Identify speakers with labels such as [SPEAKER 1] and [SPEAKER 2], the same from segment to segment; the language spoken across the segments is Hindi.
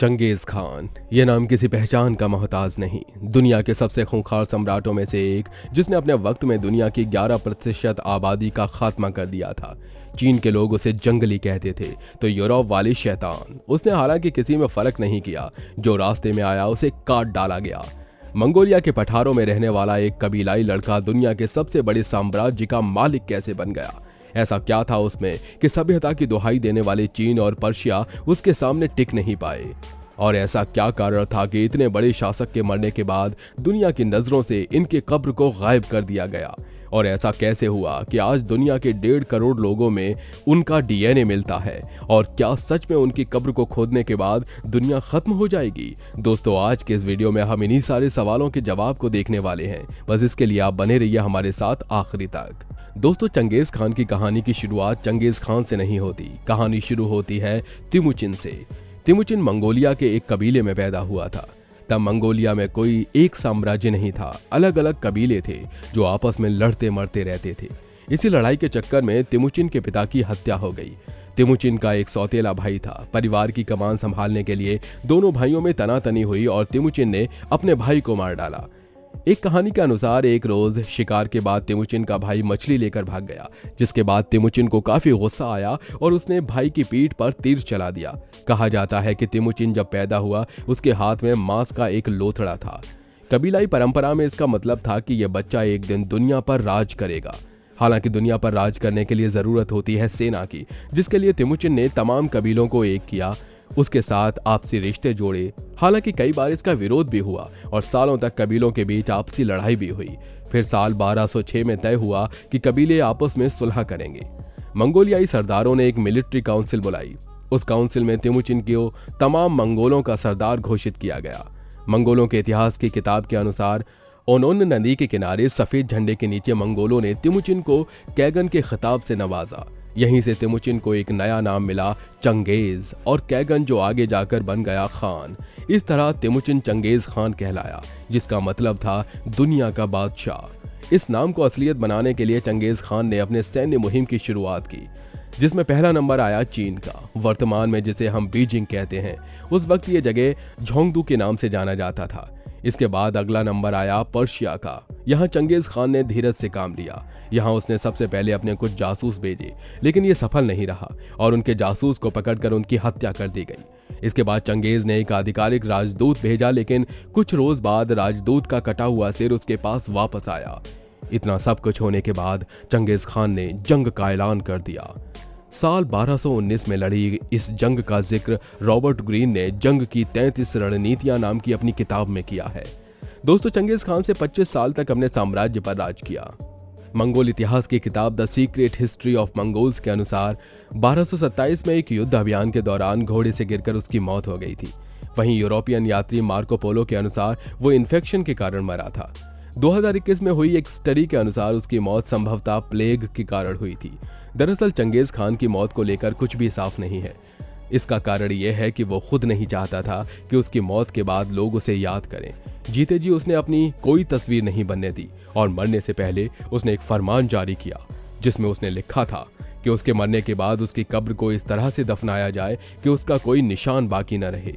[SPEAKER 1] चंगेज खान, ये नाम किसी पहचान का मोहताज नहीं। दुनिया के सबसे खूंखार सम्राटों में से एक, जिसने अपने वक्त में दुनिया की 11% आबादी का खात्मा कर दिया था। चीन के लोग उसे जंगली कहते थे तो यूरोप वाली शैतान। उसने हालांकि किसी में फर्क नहीं किया, जो रास्ते में आया उसे काट डाला गया। मंगोलिया के पठारों में रहने वाला एक कबीलाई लड़का दुनिया के सबसे बड़े साम्राज्य का मालिक कैसे बन गया? ऐसा क्या था उसमें कि सभ्यता की दुहाई देने वाले चीन और पर्शिया उसके सामने टिक नहीं पाए? और ऐसा क्या कारण था कि इतने बड़े शासक के मरने के बाद दुनिया की नजरों से इनके कब्र को गायब कर दिया गया? और ऐसा कैसे हुआ कि आज दुनिया के 1.5 करोड़ लोगों में उनका डीएनए मिलता है? और क्या सच में उनकी कब्र को खोदने के बाद दुनिया खत्म हो जाएगी? दोस्तों, आज के इस वीडियो में हम इन्हीं सारे सवालों के जवाब को देखने वाले हैं। बस इसके लिए आप बने रहिए हमारे साथ आखिरी तक। दोस्तों, चंगेज खान की कहानी की शुरुआत चंगेज खान से नहीं होती। कहानी शुरू होती है तिमुचिन से। तिमुचिन मंगोलिया के एक कबीले में पैदा हुआ था। तब मंगोलिया में कोई एक साम्राज्य नहीं था, अलग अलग कबीले थे जो आपस में लड़ते मरते रहते थे। इसी लड़ाई के चक्कर में तिमुचिन के पिता की हत्या हो गई। तिमुचिन का एक सौतेला भाई था। परिवार की कमान संभालने के लिए दोनों भाइयों में तनातनी हुई और तिमुचिन ने अपने भाई को मार डाला। एक कहानी के अनुसार एक रोज शिकार के बाद तिमुचिन का भाई मछली लेकर भाग गया, जिसके बाद तिमुचिन को काफी गुस्सा आया और उसने भाई की पीठ पर तीर चला दिया। कहा जाता है कि तिमुचिन जब पैदा हुआ उसके हाथ में मांस का एक लोथड़ा था। कबीलाई परंपरा में इसका मतलब था कि यह बच्चा एक दिन दुनिया पर राज करेगा। हालांकि दुनिया पर राज करने के लिए जरूरत होती है सेना की, जिसके लिए तिमुचिन ने तमाम कबीलों को एक किया, उसके साथ आपसी रिश्ते जोड़े। हालांकि कई बार इसका विरोध भी हुआ और सालों तक कबीलों के बीच आपसी लड़ाई भी हुई। फिर साल 1206 में तय हुआ कि कबीले आपस में सुलह करेंगे। मंगोलियाई सरदारों ने एक मिलिट्री काउंसिल बुलाई। उस काउंसिल में तिमुचिन को तमाम मंगोलों का सरदार घोषित किया गया। मंगोलों के इतिहास की किताब के अनुसार ओनोन नदी के किनारे सफेद झंडे के नीचे मंगोलों ने तिमुचिन को कैगन के खिताब से नवाजा। यहीं से तिमुचिन को एक नया नाम मिला, चंगेज, और कैगन जो आगे जाकर बन गया खान। इस तरह तिमुचिन चंगेज खान कहलाया, जिसका मतलब था दुनिया का बादशाह। इस नाम को असलियत बनाने के लिए चंगेज खान ने अपने सैन्य मुहिम की शुरुआत की, जिसमें पहला नंबर आया चीन का, वर्तमान में जिसे हम बीजिंग कहते हैं। उस वक्त ये जगह झोंगदू के नाम से जाना जाता था। इसके बाद अगला नंबर आया पर्शिया का। यहाँ चंगेज खान ने धीरज से काम लिया। यहाँ उसने सबसे पहले अपने कुछ जासूस भेजे, लेकिन ये सफल नहीं रहा और उनके जासूस को पकड़कर उनकी हत्या कर दी गई। इसके बाद चंगेज ने एक आधिकारिक राजदूत भेजा, लेकिन कुछ रोज बाद राजदूत का कटा हुआ सिर उसके पास वापस आया। इतना सब कुछ होने के बाद चंगेज खान ने जंग का ऐलान कर दिया। साल 1219 में लड़ी इस जंग का जिक्र रॉबर्ट ग्रीन ने जंग की 33 रणनीतियां नाम की अपनी किताब में किया है। दोस्तों, चंगेज खान से 25 साल तक अपने साम्राज्य पर राज किया। मंगोल इतिहास की किताब the secret history of Mongols के अनुसार 1227 में एक युद्ध अभियान के दौरान घोड़े से गिरकर उसकी मौत हो गई थी। वहीं यूरोपियन यात्री मार्को पोलो के अनुसार वो इन्फेक्शन के कारण मरा था। 2021 में हुई एक स्टडी के अनुसार उसकी मौत संभवतः प्लेग के कारण हुई थी। दरअसल चंगेज खान की मौत को लेकर कुछ भी साफ नहीं है। इसका कारण यह है कि वो खुद नहीं चाहता था कि उसकी मौत के बाद लोग उसे याद करें। जीते जी उसने अपनी कोई तस्वीर नहीं बनने दी और मरने से पहले उसने एक फरमान जारी किया, जिसमें उसने लिखा था कि उसके मरने के बाद उसकी कब्र को इस तरह से दफनाया जाए कि उसका कोई निशान बाकी न रहे।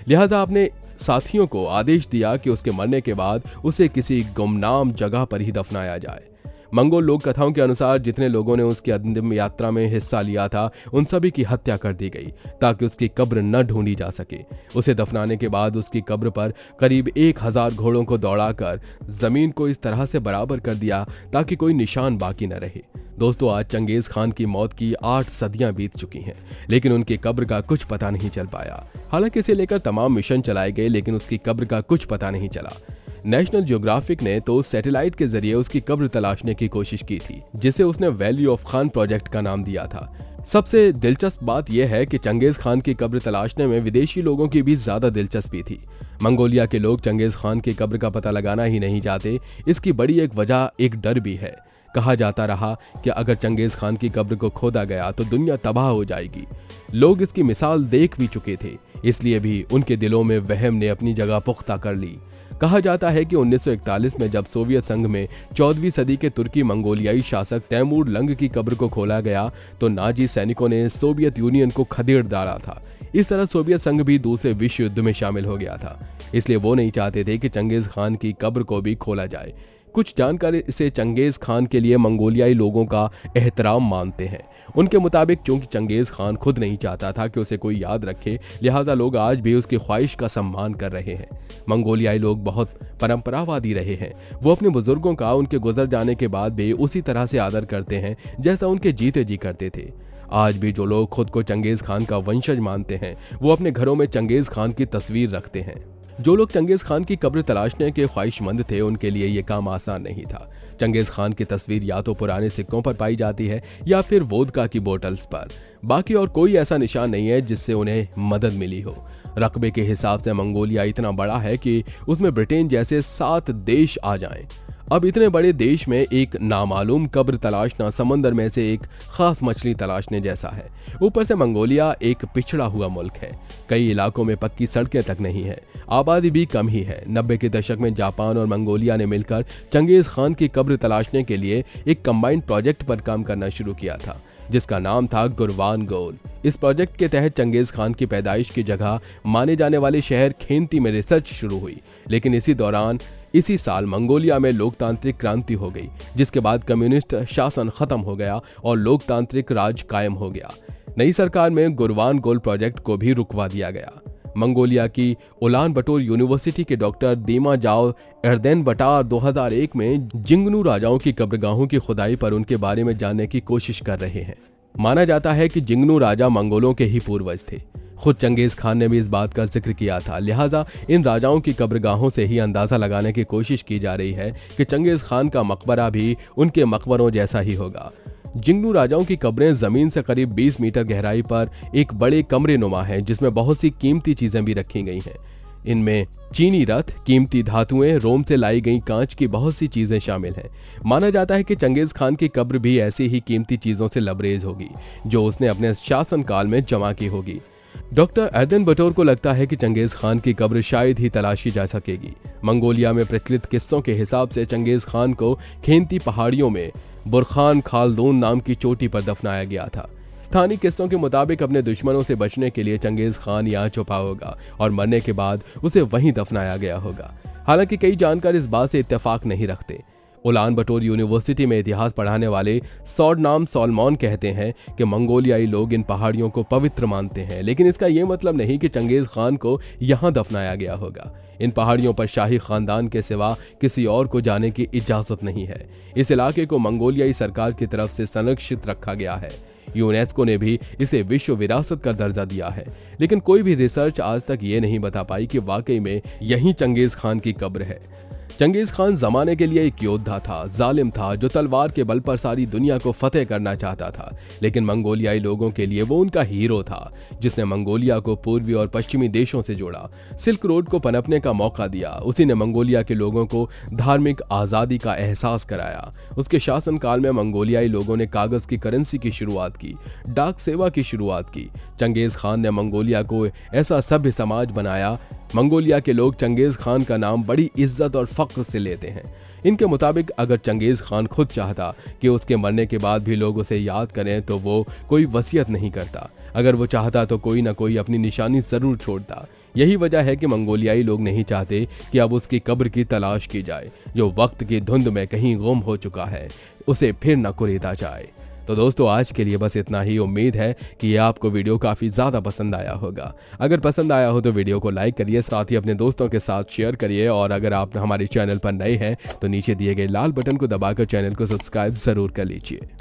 [SPEAKER 1] लिहाजा अपने साथियों को आदेश दिया कि उसके मरने के बाद उसे किसी गुमनाम जगह पर ही दफनाया जाए। मंगोल लोक कथाओं के अनुसार जितने लोगों ने उसकी अंतिम यात्रा में हिस्सा लिया था, उन सभी की हत्या कर दी गई ताकि उसकी कब्र न ढूंढी जा सके। उसे दफनाने के बाद उसकी कब्र पर करीब 1000 घोड़ों को दौड़ाकर जमीन को इस तरह से बराबर कर दिया ताकि कोई निशान बाकी न रहे। दोस्तों, आज चंगेज खान की मौत की 8 सदियां बीत चुकी हैं, लेकिन उनकी कब्र का कुछ पता नहीं चल पाया। हालांकि इसे लेकर तमाम मिशन चलाए गए, लेकिन उसकी कब्र का कुछ पता नहीं चला। नेशनल ज्योग्राफिक ने तो सैटेलाइट के जरिए उसकी कब्र तलाशने की कोशिश की थी, जिसे उसने वैली ऑफ खान प्रोजेक्ट का नाम दिया था। सबसे दिलचस्प बात यह है कि चंगेज खान की कब्र तलाशने में विदेशी लोगों की भी ज्यादा दिलचस्पी थी। मंगोलिया के लोग चंगेज खान की कब्र का पता लगाना ही नहीं चाहते। इसकी बड़ी एक वजह एक डर भी है। कहा जाता रहा कि अगर चंगेज खान की कब्र को खोदा गया तो दुनिया तबाह हो जाएगी। लोग इसकी मिसाल देख भी चुके थे, इसलिए भी उनके दिलों में वहम ने अपनी जगह पुख्ता कर ली। कहा जाता है कि 1941 में जब सोवियत संघ में 14वीं सदी के तुर्की मंगोलियाई शासक तैमूर लंग की कब्र को खोला गया तो नाजी सैनिकों ने सोवियत यूनियन को खदेड़ डाला था। इस तरह सोवियत संघ भी दूसरे विश्व युद्ध में शामिल हो गया था, इसलिए वो नहीं चाहते थे कि चंगेज खान की कब्र को भी खोला जाए। कुछ जानकार इसे चंगेज खान के लिए मंगोलियाई लोगों का एहतराम मानते हैं। उनके मुताबिक चूंकि चंगेज खान खुद नहीं चाहता था कि उसे कोई याद रखे, लिहाजा लोग आज भी उसकी ख्वाहिश का सम्मान कर रहे हैं। मंगोलियाई लोग बहुत परंपरावादी रहे हैं। वो अपने बुजुर्गों का उनके गुजर जाने के बाद भी उसी तरह से आदर करते हैं जैसा उनके जीते जी करते थे। आज भी जो लोग खुद को चंगेज खान का वंशज मानते हैं, वो अपने घरों में चंगेज खान की तस्वीर रखते हैं। जो लोग चंगेज खान की कब्र तलाशने के ख्वाहिशमंद थे, उनके लिए ये काम आसान नहीं था। चंगेज खान की तस्वीर या तो पुराने सिक्कों पर पाई जाती है या फिर वोदका की बोतल्स पर। बाकी और कोई ऐसा निशान नहीं है जिससे उन्हें मदद मिली हो। रकबे के हिसाब से मंगोलिया इतना बड़ा है कि उसमें ब्रिटेन जैसे 7 देश आ जाएं। अब इतने बड़े देश में एक नामालूम कब्र तलाशना समंदर में से एक खास मछली तलाशने जैसा है। ऊपर से मंगोलिया एक पिछड़ा हुआ मुल्क है। कई इलाकों में पक्की सड़कें तक नहीं है, आबादी भी कम ही है। 90 के दशक में जापान और मंगोलिया ने मिलकर चंगेज खान की कब्र तलाशने के लिए एक कंबाइंड प्रोजेक्ट पर काम करना शुरू किया था, जिसका नाम था गुरवान गोल। इस प्रोजेक्ट के तहत चंगेज खान की पैदाइश की जगह माने जाने वाले शहर खेंती में रिसर्च शुरू हुई। लेकिन इसी साल मंगोलिया में लोकतांत्रिक क्रांति हो गई, जिसके बाद कम्युनिस्ट शासन खत्म हो गया और लोकतांत्रिक राज कायम हो गया। नई सरकार में गुरवान गोल प्रोजेक्ट को भी रुकवा दिया गया। मंगोलिया की उलान बटोर यूनिवर्सिटी के डॉक्टर दीमा जाओ एर्देनबटार 2001 में जिंगनू राजाओं की कब्रगाहों की खुदाई पर उनके बारे में जानने की कोशिश कर रहे हैं। माना जाता है कि जिंगनू राजा मंगोलों के ही पूर्वज थे। खुद चंगेज खान ने भी इस बात का जिक्र किया था। लिहाजा इन राजाओं की कब्रगाहों से ही अंदाजा लगाने की कोशिश की जा रही है कि चंगेज खान का मकबरा भी उनके मकबरों जैसा ही होगा। जिंगनू राजाओं की कब्रें जमीन से करीब 20 मीटर गहराई पर एक बड़े कमरे नुमा हैं, जिसमें बहुत सी कीमती चीजें भी रखी गई हैं। इनमें चीनी रथ, कीमती धातुएं, रोम से लाई गई कांच की बहुत सी चीजें शामिल हैं। माना जाता है कि चंगेज खान की कब्र भी ऐसी ही कीमती चीजों से लबरेज होगी जो उसने अपने शासनकाल में जमा की होगी। डॉक्टर एर्देनबटोर को लगता है कि चंगेज खान की कब्र शायद ही तलाशी जा सकेगी। मंगोलिया में प्रचलित किस्सों के हिसाब से चंगेज खान को खेंती पहाड़ियों में बुरखान खालदून नाम की चोटी पर दफनाया गया था। स्थानीय किस्सों के मुताबिक अपने दुश्मनों से बचने के लिए चंगेज खान यहाँ छुपा होगा और मरने के बाद उसे वहीं दफनाया गया होगा। हालांकि कई जानकार इस बात से इत्तेफाक नहीं रखते। उलान बटोर यूनिवर्सिटी में इतिहास पढ़ाने वाले सॉडनाम सॉलमॉन कहते हैं कि मंगोलियाई लोग इन पहाड़ियों को पवित्र मानते हैं, लेकिन इसका यह मतलब नहीं कि चंगेज खान को यहाँ दफनाया गया होगा। इन पहाड़ियों पर शाही खानदान के सिवा किसी और को जाने की इजाजत नहीं है। इस इलाके को मंगोलियाई सरकार की तरफ से संरक्षित रखा गया है। यूनेस्को ने भी इसे विश्व विरासत का दर्जा दिया है, लेकिन कोई भी रिसर्च आज तक ये नहीं बता पाई कि वाकई में यही चंगेज खान की कब्र है। चंगेज खान जमाने के लिए एक योद्धा था, जालिम था, जो तलवार के बल पर सारी दुनिया को फतेह करना चाहता था। लेकिन मंगोलियाई लोगों के लिए वो उनका हीरो था, जिसने मंगोलिया को पूर्वी और पश्चिमी देशों से जोड़ा, सिल्क रोड को पनपने का मौका दिया। उसी ने मंगोलिया के लोगों को धार्मिक आज़ादी का एहसास कराया। उसके शासनकाल में मंगोलियाई लोगों ने कागज की करेंसी की शुरुआत की, डाक सेवा की शुरुआत की। चंगेज खान ने मंगोलिया को ऐसा सभ्य समाज बनाया। मंगोलिया के लोग चंगेज खान का नाम बड़ी इज्जत और फख्र से लेते हैं। इनके मुताबिक अगर चंगेज खान खुद चाहता कि उसके मरने के बाद भी लोग उसे याद करें तो वो कोई वसीयत नहीं करता। अगर वो चाहता तो कोई ना कोई अपनी निशानी जरूर छोड़ता। यही वजह है कि मंगोलियाई लोग नहीं चाहते कि अब उसकी कब्र की तलाश की जाए, जो वक्त की धुंध में कहीं गुम हो चुका है, उसे फिर न कुरेदा जाए। तो दोस्तों, आज के लिए बस इतना ही। उम्मीद है कि ये आपको वीडियो काफ़ी ज़्यादा पसंद आया होगा। अगर पसंद आया हो तो वीडियो को लाइक करिए, साथ ही अपने दोस्तों के साथ शेयर करिए। और अगर आप हमारे चैनल पर नए हैं तो नीचे दिए गए लाल बटन को दबाकर चैनल को सब्सक्राइब ज़रूर कर लीजिए।